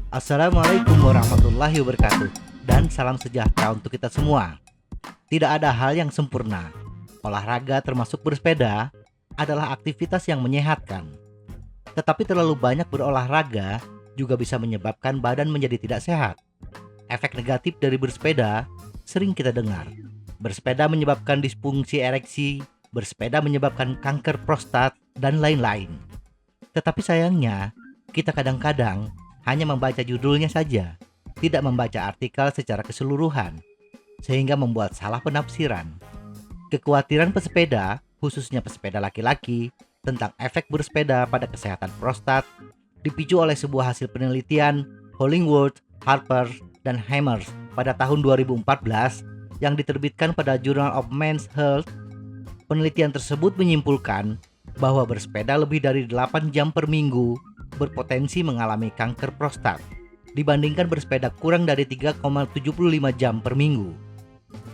Assalamualaikum warahmatullahi wabarakatuh, dan salam sejahtera untuk kita semua. Tidak ada hal yang sempurna. Olahraga termasuk bersepeda adalah aktivitas yang menyehatkan. Tetapi terlalu banyak berolahraga juga bisa menyebabkan badan menjadi tidak sehat. Efek negatif dari bersepeda sering kita dengar. Bersepeda menyebabkan disfungsi ereksi, bersepeda menyebabkan kanker prostat, dan lain-lain. Tetapi sayangnya, kita kadang-kadang hanya membaca judulnya saja, tidak membaca artikel secara keseluruhan, sehingga membuat salah penafsiran. Kekhawatiran pesepeda, khususnya pesepeda laki-laki, tentang efek bersepeda pada kesehatan prostat, dipicu oleh sebuah hasil penelitian Hollingworth, Harper, dan Hammers pada tahun 2014 yang diterbitkan pada Journal of Men's Health. Penelitian tersebut menyimpulkan bahwa bersepeda lebih dari 8 jam per minggu berpotensi mengalami kanker prostat dibandingkan bersepeda kurang dari 3,75 jam per minggu.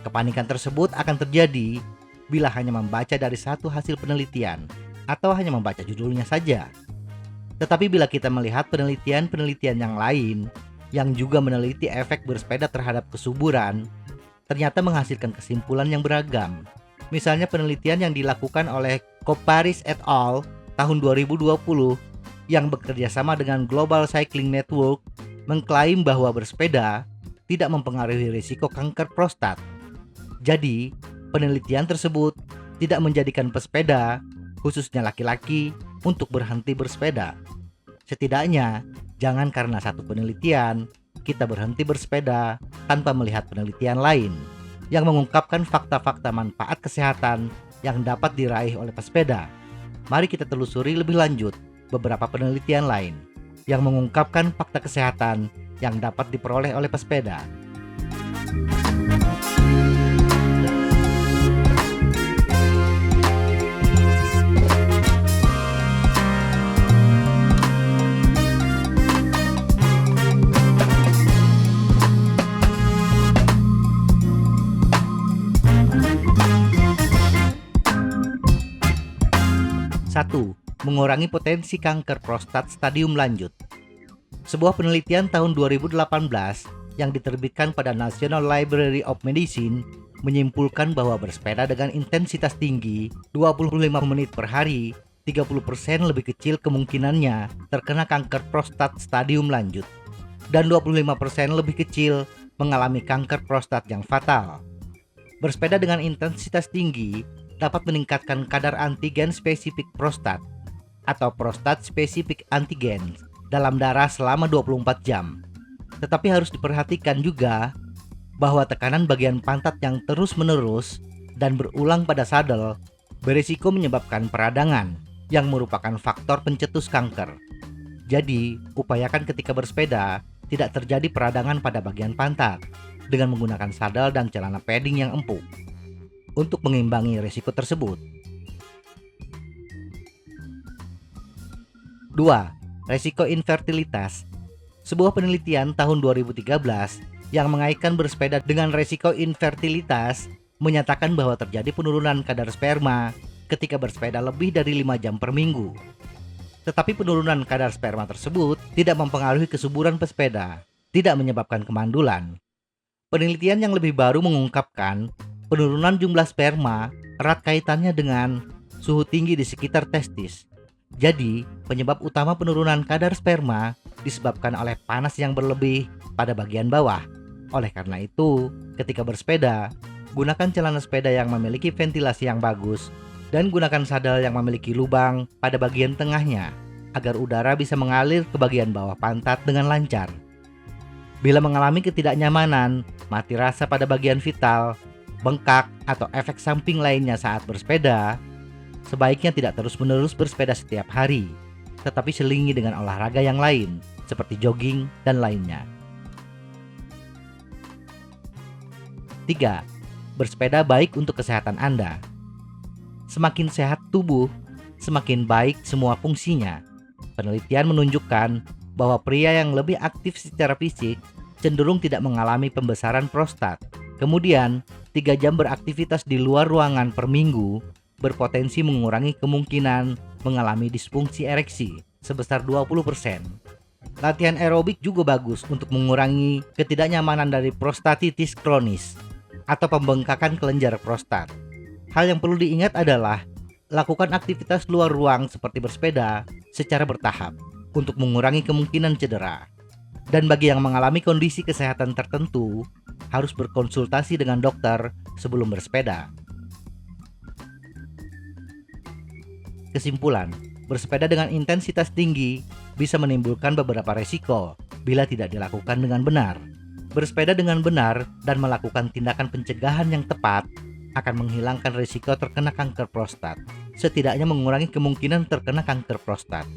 Kepanikan tersebut akan terjadi bila hanya membaca dari satu hasil penelitian atau hanya membaca judulnya saja. Tetapi bila kita melihat penelitian-penelitian yang lain yang juga meneliti efek bersepeda terhadap kesuburan, ternyata menghasilkan kesimpulan yang beragam. Misalnya penelitian yang dilakukan oleh Koparis et al. Tahun 2020 yang bekerja sama dengan Global Cycling Network mengklaim bahwa bersepeda tidak mempengaruhi risiko kanker prostat. Jadi, penelitian tersebut tidak menjadikan pesepeda, khususnya laki-laki, untuk berhenti bersepeda. Setidaknya, jangan karena satu penelitian, kita berhenti bersepeda tanpa melihat penelitian lain yang mengungkapkan fakta-fakta manfaat kesehatan yang dapat diraih oleh pesepeda. Mari kita telusuri lebih lanjut beberapa penelitian lain yang mengungkapkan fakta kesehatan yang dapat diperoleh oleh pesepeda. Satu, mengurangi potensi kanker prostat stadium lanjut. Sebuah penelitian tahun 2018 yang diterbitkan pada National Library of Medicine menyimpulkan bahwa bersepeda dengan intensitas tinggi 25 menit per hari, 30% lebih kecil kemungkinannya terkena kanker prostat stadium lanjut dan 25% lebih kecil mengalami kanker prostat yang fatal. Bersepeda dengan intensitas tinggi dapat meningkatkan kadar antigen spesifik prostat atau prostat spesifik antigen dalam darah selama 24 jam. Tetapi harus diperhatikan juga bahwa tekanan bagian pantat yang terus-menerus dan berulang pada sadel berisiko menyebabkan peradangan yang merupakan faktor pencetus kanker. Jadi, upayakan ketika bersepeda tidak terjadi peradangan pada bagian pantat dengan menggunakan sadel dan celana padding yang empuk untuk mengimbangi risiko tersebut. 2. Risiko infertilitas. Sebuah penelitian tahun 2013 yang mengaitkan bersepeda dengan risiko infertilitas menyatakan bahwa terjadi penurunan kadar sperma ketika bersepeda lebih dari 5 jam per minggu. Tetapi penurunan kadar sperma tersebut tidak mempengaruhi kesuburan pesepeda, tidak menyebabkan kemandulan. Penelitian yang lebih baru mengungkapkan penurunan jumlah sperma erat kaitannya dengan suhu tinggi di sekitar testis. Jadi, penyebab utama penurunan kadar sperma disebabkan oleh panas yang berlebih pada bagian bawah. Oleh karena itu, ketika bersepeda, gunakan celana sepeda yang memiliki ventilasi yang bagus dan gunakan sadel yang memiliki lubang pada bagian tengahnya agar udara bisa mengalir ke bagian bawah pantat dengan lancar. Bila mengalami ketidaknyamanan, mati rasa pada bagian vital, bengkak, atau efek samping lainnya saat bersepeda, sebaiknya tidak terus-menerus bersepeda setiap hari, tetapi selingi dengan olahraga yang lain, seperti jogging dan lainnya. 3. Bersepeda baik untuk kesehatan Anda. Semakin sehat tubuh, semakin baik semua fungsinya. Penelitian menunjukkan bahwa pria yang lebih aktif secara fisik cenderung tidak mengalami pembesaran prostat. Kemudian, 3 jam beraktivitas di luar ruangan per minggu berpotensi mengurangi kemungkinan mengalami disfungsi ereksi sebesar 20%. Latihan aerobik juga bagus untuk mengurangi ketidaknyamanan dari prostatitis kronis atau pembengkakan kelenjar prostat. Hal yang perlu diingat adalah lakukan aktivitas luar ruang seperti bersepeda secara bertahap untuk mengurangi kemungkinan cedera. Dan bagi yang mengalami kondisi kesehatan tertentu, harus berkonsultasi dengan dokter sebelum bersepeda. Kesimpulan, bersepeda dengan intensitas tinggi bisa menimbulkan beberapa resiko bila tidak dilakukan dengan benar. Bersepeda dengan benar dan melakukan tindakan pencegahan yang tepat akan menghilangkan risiko terkena kanker prostat, setidaknya mengurangi kemungkinan terkena kanker prostat.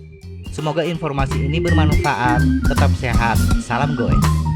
Semoga informasi ini bermanfaat. Tetap sehat. Salam goes.